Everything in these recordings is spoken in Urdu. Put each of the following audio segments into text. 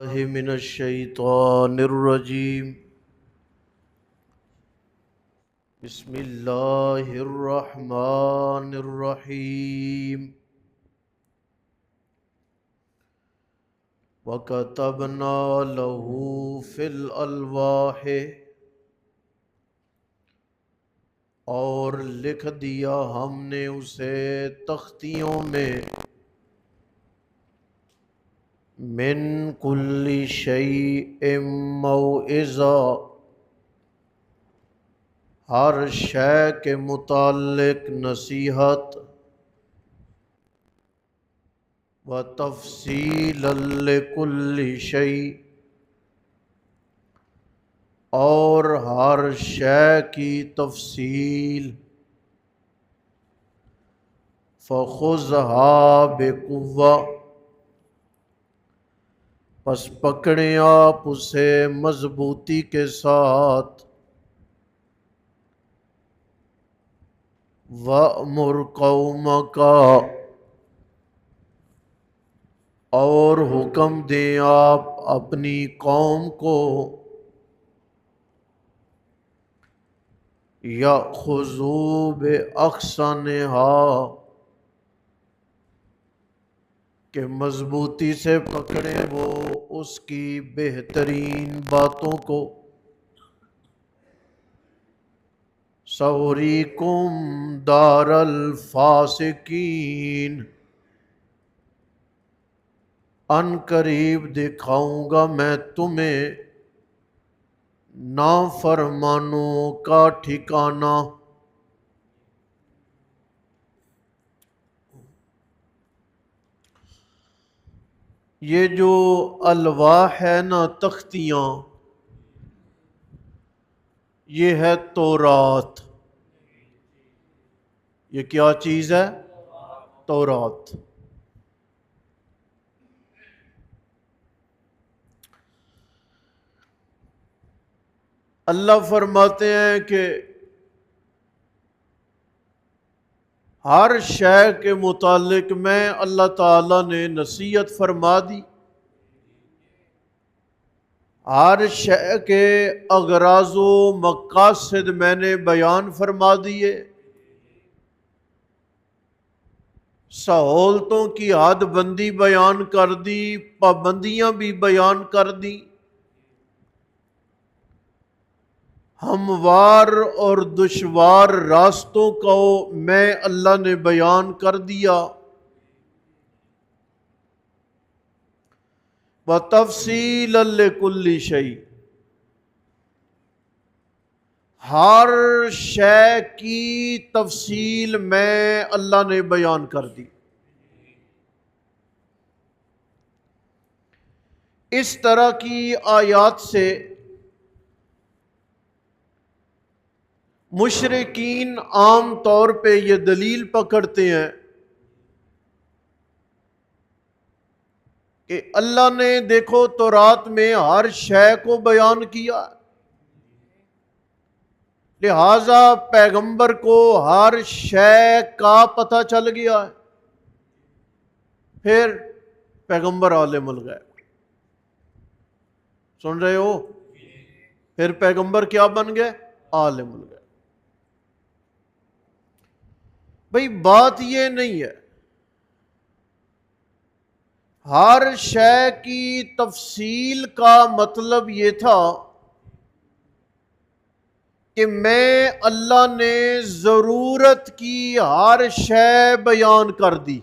من الشیطان الرجیم بسم اللہ الرحمن الرحیم وَكَتَبْنَا لَهُ فِي الْأَلْوَاحِ اور لکھ دیا ہم نے اسے تختیوں میں من کل شیء موعظہ ہر شے کے متعلق نصیحت وَتَفْصِيلًا لِكُلِّ شَيْءٍ اور ہر شے کی تفصیل فَخُذْهَا بِقُوَّةٍ پس پکڑیں آپ اسے مضبوطی کے ساتھ وَأْمُرْ قَوْمَكَ اور حکم دیں آپ اپنی قوم کو یَأْخُذُوا بِأَحْسَنِهَا کہ مضبوطی سے پکڑیں وہ اس کی بہترین باتوں کو سَأُرِيكُمْ دَارَ الْفَاسِقِينَ ان قریب دکھاؤں گا میں تمہیں نافرمانوں کا ٹھکانہ۔ یہ جو الواح ہے نا، تختیاں، یہ ہے تورات۔ یہ کیا چیز ہے؟ تورات۔ اللہ فرماتے ہیں کہ ہر شے کے متعلق میں اللہ تعالیٰ نے نصیحت فرما دی، ہر شے کے اغراض و مقاصد میں نے بیان فرما دیے، سہولتوں کی حد بندی بیان کر دی، پابندیاں بھی بیان کر دی، ہموار اور دشوار راستوں کو میں اللہ نے بیان کر دیا، وَتَفْصِيلًا لِكُلِّ شَيْءٍ ہر شے کی تفصیل میں اللہ نے بیان کر دی۔ اس طرح کی آیات سے مشرکین عام طور پہ یہ دلیل پکڑتے ہیں کہ اللہ نے دیکھو تورات میں ہر شے کو بیان کیا، لہذا پیغمبر کو ہر شے کا پتہ چل گیا ہے، پھر پیغمبر عالم الغیب۔ سن رہے ہو؟ پھر پیغمبر کیا بن گئے؟ عالم الغیب۔ بھئی بات یہ نہیں ہے، ہر شے کی تفصیل کا مطلب یہ تھا کہ میں اللہ نے ضرورت کی ہر شے بیان کر دی۔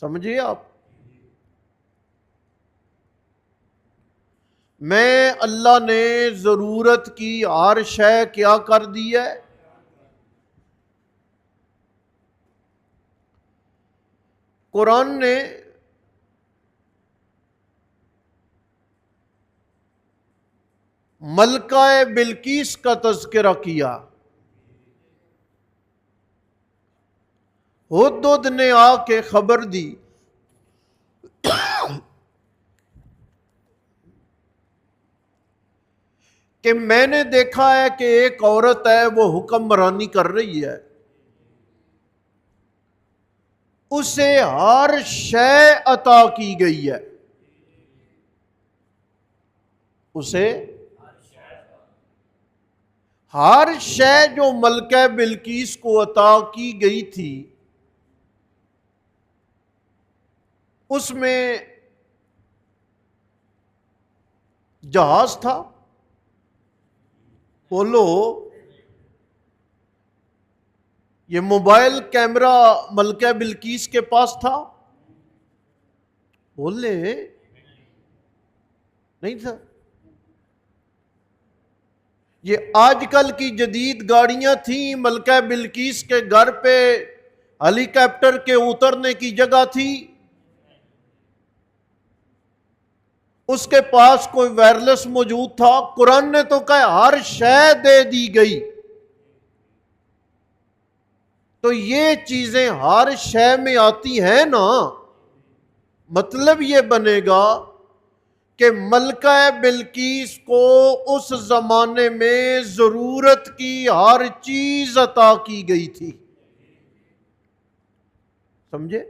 سمجھے آپ؟ میں اللہ نے ضرورت کی ہر شے کیا کر دی ہے؟ قرآن نے ملکہ بلقیس کا تذکرہ کیا، ہدہد نے آ کے خبر دی کہ میں نے دیکھا ہے کہ ایک عورت ہے وہ حکمرانی کر رہی ہے، اسے ہر شے عطا کی گئی ہے. اسے ہر شے جو ملکہ بلقیس کو عطا کی گئی تھی اس میں جہاز تھا. بولو، یہ موبائل کیمرہ ملکہ بلقیس کے پاس تھا؟ بولے نہیں تھا. یہ آج کل کی جدید گاڑیاں تھیں، ملکہ بلقیس کے گھر پہ ہیلی کاپٹر کے اترنے کی جگہ تھی. اس کے پاس کوئی وائرلیس موجود تھا؟ قرآن نے تو کہا ہر شے دے دی گئی. تو یہ چیزیں ہر شے میں آتی ہیں نا. مطلب یہ بنے گا کہ ملکہ بلقیس کو اس زمانے میں ضرورت کی ہر چیز عطا کی گئی تھی. سمجھے؟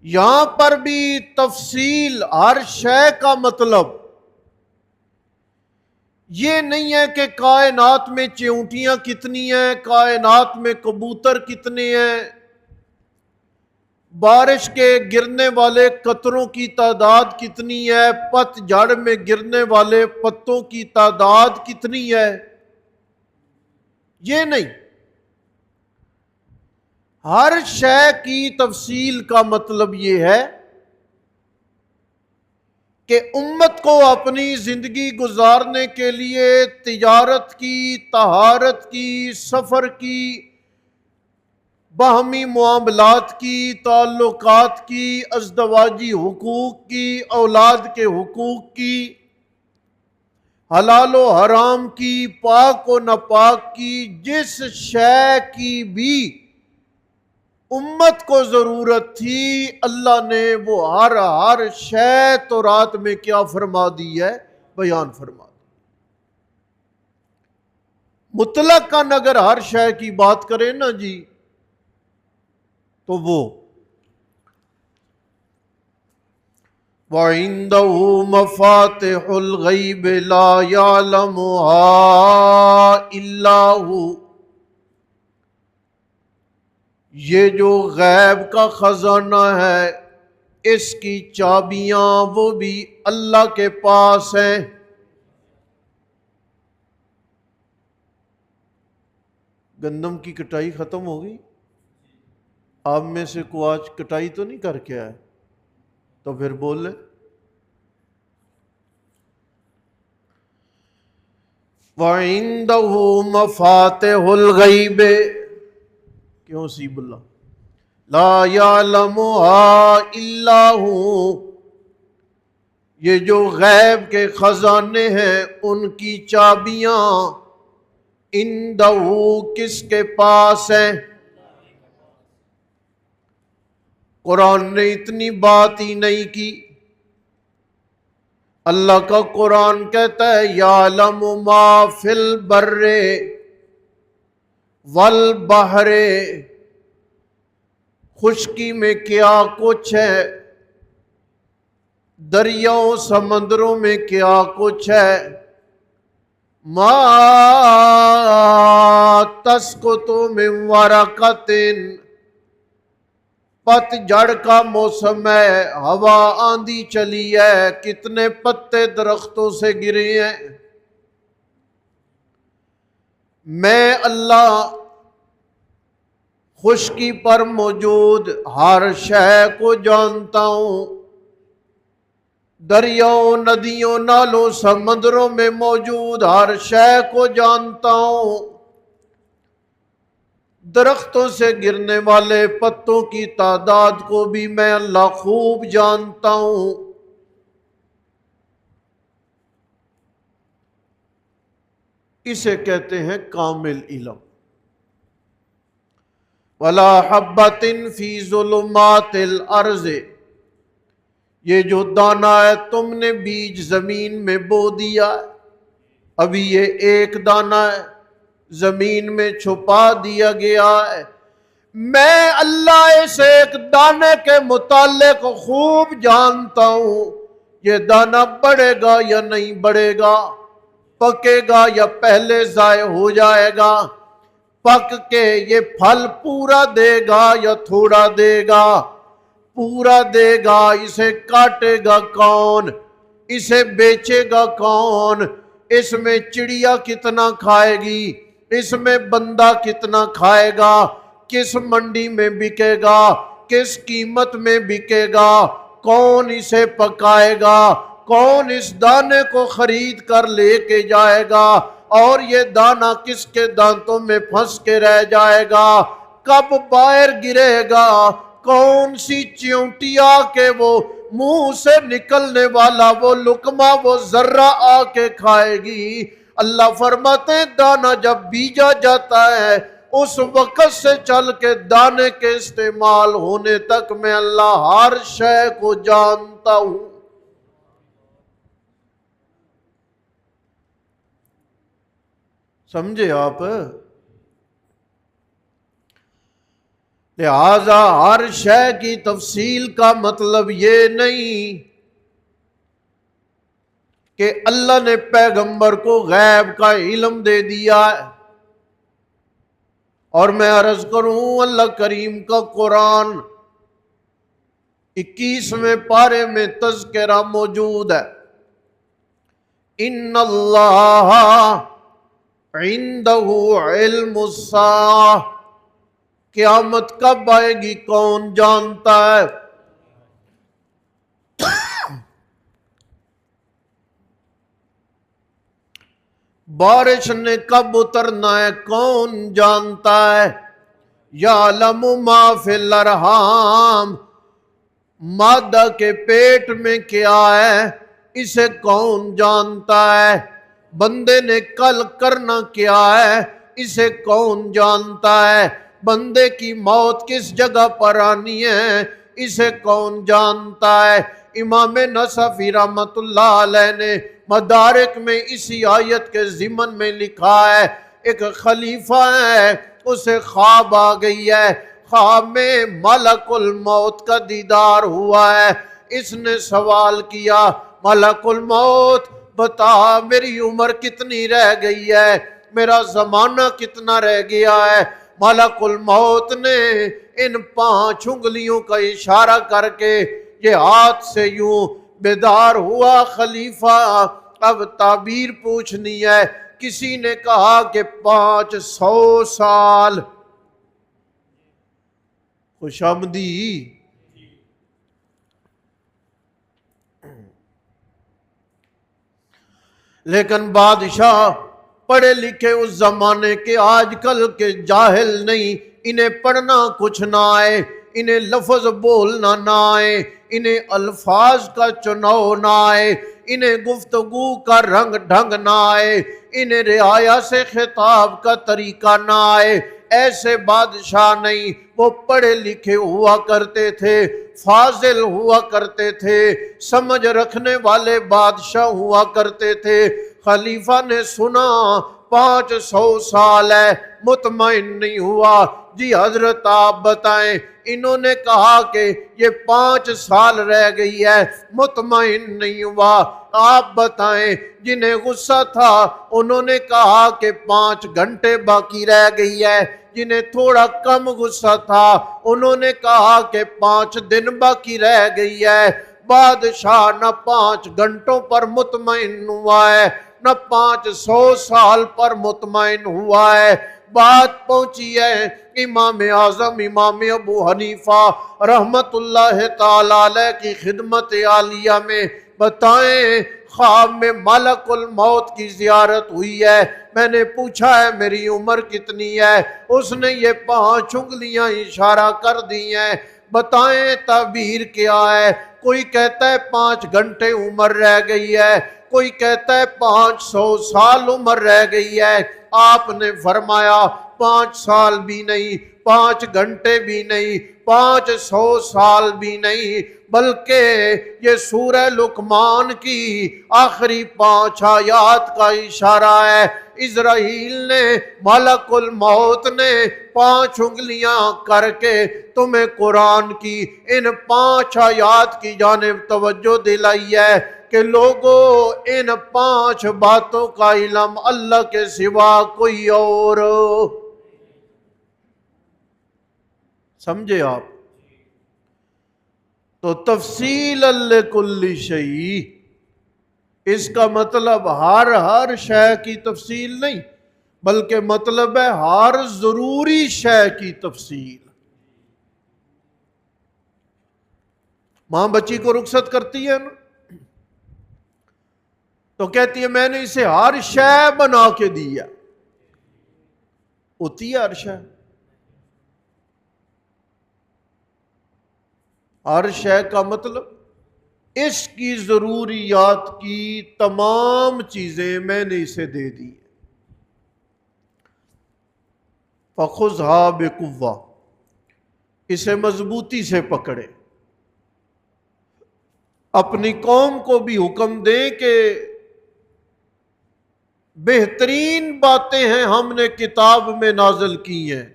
یہاں پر بھی تفصیل ہر شے کا مطلب یہ نہیں ہے کہ کائنات میں چیونٹیاں کتنی ہیں، کائنات میں کبوتر کتنے ہیں، بارش کے گرنے والے قطروں کی تعداد کتنی ہے، پت جھڑ میں گرنے والے پتوں کی تعداد کتنی ہے. یہ نہیں. ہر شے کی تفصیل کا مطلب یہ ہے کہ امت کو اپنی زندگی گزارنے کے لیے تجارت کی، طہارت کی، سفر کی، باہمی معاملات کی، تعلقات کی، ازدواجی حقوق کی، اولاد کے حقوق کی، حلال و حرام کی، پاک و ناپاک کی، جس شے کی بھی امت کو ضرورت تھی اللہ نے وہ ہر شے تورات میں کیا فرما دی ہے؟ بیان فرما دی. مطلقاً اگر ہر شے کی بات کریں نا جی تو وہ وَعِندَهُ مَفَاتِحُ الْغَيْبِ لَا يَعْلَمُهَا إِلَّا هُوَ. یہ جو غیب کا خزانہ ہے اس کی چابیاں وہ بھی اللہ کے پاس ہیں. گندم کی کٹائی ختم ہو گئی؟ آپ میں سے کوئی آج کٹائی تو نہیں کر کے آئے؟ تو پھر بول لیں. وَعِندَهُ مَفَاتِحُ الْغَيْبِ، کیوں سیب اللہ لا يَعْلَمُهَا إِلَّا هُوَ. یہ جو غیب کے خزانے ہیں ان کی چابیاں عندہ کس کے پاس ہیں؟ قرآن نے اتنی بات ہی نہیں کی. اللہ کا قرآن کہتا ہے یعلم ما فی البر والبحر، خشکی میں کیا کچھ ہے، دریاؤں سمندروں میں کیا کچھ ہے. ما تسقط من ورقۃ، پت جھڑ کا موسم ہے، ہوا آندھی چلی ہے، کتنے پتے درختوں سے گرے ہیں. میں اللہ خشکی پر موجود ہر شے کو جانتا ہوں، دریاؤں، ندیوں، نالوں، سمندروں میں موجود ہر شے کو جانتا ہوں، درختوں سے گرنے والے پتوں کی تعداد کو بھی میں اللہ خوب جانتا ہوں. اسے کہتے ہیں کامل علم. وَلَا حَبَّةٍ فِي ظُلُمَاتِ الْأَرْضِ، یہ جو دانہ ہے تم نے بیج زمین میں بو دیا، ابھی یہ ایک دانہ ہے، زمین میں چھپا دیا گیا ہے. میں اللہ اس ایک دانے کے متعلق خوب جانتا ہوں، یہ دانہ بڑھے گا یا نہیں بڑھے گا، پکے گا یا پہلے ضائع ہو جائے گا، پک کے یہ پھل پورا دے گا یا تھوڑا دے گا، پورا دے گا، اسے کاٹے گا کون، اسے بیچے گا کون، اس میں چڑیا کتنا کھائے گی، اس میں بندہ کتنا کھائے گا، کس منڈی میں بکے گا، کس قیمت میں بکے گا، کون اسے پکائے گا، کون اس دانے کو خرید کر لے کے جائے گا، اور یہ دانہ کس کے دانتوں میں پھنس کے رہ جائے گا، کب باہر گرے گا، کون سی چیونٹی آ کے وہ منہ سے نکلنے والا وہ لقمہ وہ ذرہ آ کے کھائے گی۔ اللہ فرماتے ہیں دانہ جب بیجا جاتا ہے اس وقت سے چل کے دانے کے استعمال ہونے تک میں اللہ ہر شے کو جانتا ہوں۔ سمجھے آپ؟ لہذا ہر شے کی تفصیل کا مطلب یہ نہیں کہ اللہ نے پیغمبر کو غیب کا علم دے دیا ہے۔ اور میں عرض کروں اللہ کریم کا قرآن 21ویں پارے میں تذکرہ موجود ہے، ان اللہ عندہ علم الساعہ، قیامت کب آئے گی کون جانتا ہے، بارش نے کب اترنا ہے کون جانتا ہے، یعلم ما فی الارحام، مادہ کے پیٹ میں کیا ہے اسے کون جانتا ہے، بندے نے کل کرنا کیا ہے اسے کون جانتا ہے، بندے کی موت کس جگہ پر آنی ہے اسے کون جانتا ہے۔ امام نصفی رحمت اللہ علیہ نے مدارک میں اسی آیت کے ضمن میں لکھا ہے، ایک خلیفہ ہے اسے خواب آ گئی ہے، خواب میں ملک الموت کا دیدار ہوا ہے، اس نے سوال کیا ملک الموت بتا میری عمر کتنی رہ گئی ہے، میرا زمانہ کتنا رہ گیا ہے، ملک الموت نے ان 5 انگلیوں کا اشارہ کر کے یہ ہاتھ سے یوں بیدار ہوا خلیفہ، اب تعبیر پوچھنی ہے، کسی نے کہا کہ 500 سال، خوش آمدی، لیکن بادشاہ پڑھے لکھے اس زمانے کے آج کل کے جاہل نہیں، انہیں پڑھنا کچھ نہ آئے، انہیں لفظ بولنا نہ آئے، انہیں الفاظ کا چناؤ نہ آئے، انہیں گفتگو کا رنگ ڈھنگ نہ آئے، انہیں رعایا سے خطاب کا طریقہ نہ آئے، ایسے بادشاہ نہیں، وہ پڑھے لکھے ہوا کرتے تھے، فاضل ہوا کرتے تھے، سمجھ رکھنے والے بادشاہ ہوا کرتے تھے۔ خلیفہ نے سنا 500 سال ہے، مطمئن نہیں ہوا، جی حضرت آپ بتائیں، انہوں نے کہا کہ یہ 5 سال رہ گئی ہے، مطمئن نہیں ہوا، آپ بتائیں، جنہیں غصہ تھا انہوں نے کہا کہ 5 گھنٹے باقی رہ گئی ہے، جنہیں تھوڑا کم غصہ تھا انہوں نے کہا کہ 5 دن باقی رہ گئی ہے۔ بادشاہ نہ 5 گھنٹوں پر مطمئن ہوا ہے، نہ 500 سال پر مطمئن ہوا ہے۔ بات پہنچی ہے امام اعظم امام ابو حنیفہ رحمت اللہ تعالی علیہ کی خدمت عالیہ میں، بتائیں خواب میں ملک الموت کی زیارت ہوئی ہے، میں نے پوچھا ہے میری عمر کتنی ہے، اس نے یہ 5 انگلیاں اشارہ کر دی ہیں، بتائیں تعبیر کیا ہے، کوئی کہتا ہے 5 گھنٹے عمر رہ گئی ہے، کوئی کہتا ہے 500 سال عمر رہ گئی ہے۔ آپ نے فرمایا 5 سال بھی نہیں، 5 گھنٹے بھی نہیں، 500 سال بھی نہیں، بلکہ یہ سورہ لقمان کی آخری 5 آیات کا اشارہ ہے۔ اسرائیل نے ملک الموت نے 5 انگلیاں کر کے تمہیں قرآن کی ان 5 آیات کی جانب توجہ دلائی ہے کہ لوگوں ان 5 باتوں کا علم اللہ کے سوا کوئی اور سمجھے آپ؟ تو تفصیل لکل شیء، اس کا مطلب ہر شے کی تفصیل نہیں، بلکہ مطلب ہے ہر ضروری شے کی تفصیل۔ ماں بچی کو رخصت کرتی ہے نا، تو کہتی ہے میں نے اسے ہر شے بنا کے دی ہے، ہوتی ہے ہر شے؟ ہر شے کا مطلب اس کی ضروریات کی تمام چیزیں میں نے اسے دے دی۔ فَخُذْهَا بِقُوَّةٍ، اسے مضبوطی سے پکڑے۔ اپنی قوم کو بھی حکم دیں کہ بہترین باتیں ہیں ہم نے کتاب میں نازل کی ہیں،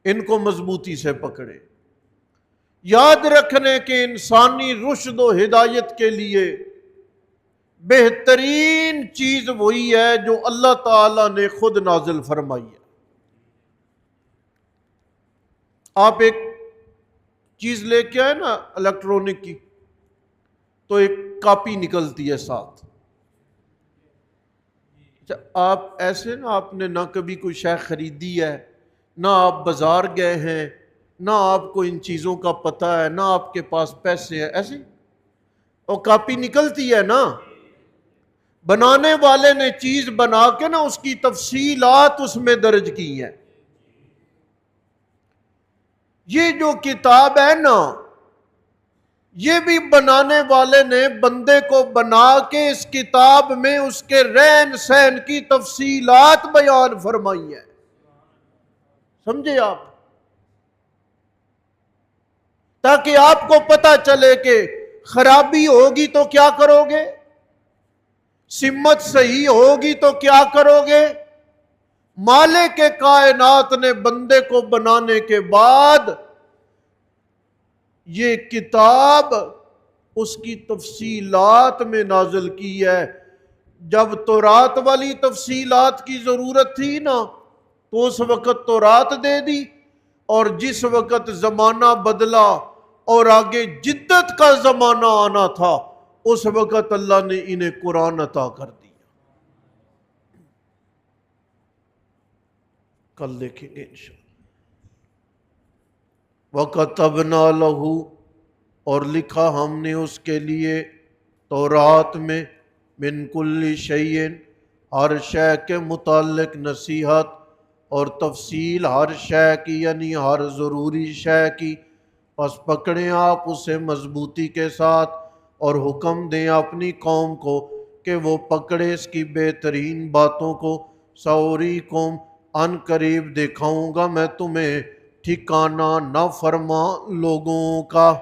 ان کو مضبوطی سے پکڑے۔ یاد رکھنے کہ انسانی رشد و ہدایت کے لیے بہترین چیز وہی ہے جو اللہ تعالی نے خود نازل فرمائی ہے۔ آپ ایک چیز لے کے آئے نا الیکٹرونک کی، تو ایک کاپی نکلتی ہے ساتھ۔ آپ ایسے نا، آپ نے نہ کبھی کوئی شے خریدی ہے، نہ آپ بازار گئے ہیں، نہ آپ کو ان چیزوں کا پتہ ہے، نہ آپ کے پاس پیسے ہیں، ایسے اور کاپی نکلتی ہے نا، بنانے والے نے چیز بنا کے نا اس کی تفصیلات اس میں درج کی ہیں۔ یہ جو کتاب ہے نا، یہ بھی بنانے والے نے بندے کو بنا کے اس کتاب میں اس کے رہن سہن کی تفصیلات بیان فرمائی ہیں۔ سمجھے آپ؟ تاکہ آپ کو پتہ چلے کہ خرابی ہوگی تو کیا کرو گے، سمت صحیح ہوگی تو کیا کرو گے۔ مالک کائنات نے بندے کو بنانے کے بعد یہ کتاب اس کی تفصیلات میں نازل کی ہے۔ جب تورات والی تفصیلات کی ضرورت تھی نا، تو اس وقت تورات دے دی، اور جس وقت زمانہ بدلا اور آگے جدت کا زمانہ آنا تھا، اس وقت اللہ نے انہیں قرآن عطا کر دیا۔ کل دیکھیں گے انشاءاللہ۔ وَكَتَبْنَا لَهُ، اور لکھا ہم نے اس کے لیے تورات میں، من کل شیء، ہر شے کے متعلق نصیحت اور تفصیل ہر شے کی، یعنی ہر ضروری شے کی۔ پس پکڑیں آپ اسے مضبوطی کے ساتھ، اور حکم دیں اپنی قوم کو کہ وہ پکڑے اس کی بہترین باتوں کو۔ سَأُرِيكُمْ، ان قریب دکھاؤں گا میں تمہیں ٹھکانہ نافرما لوگوں کا۔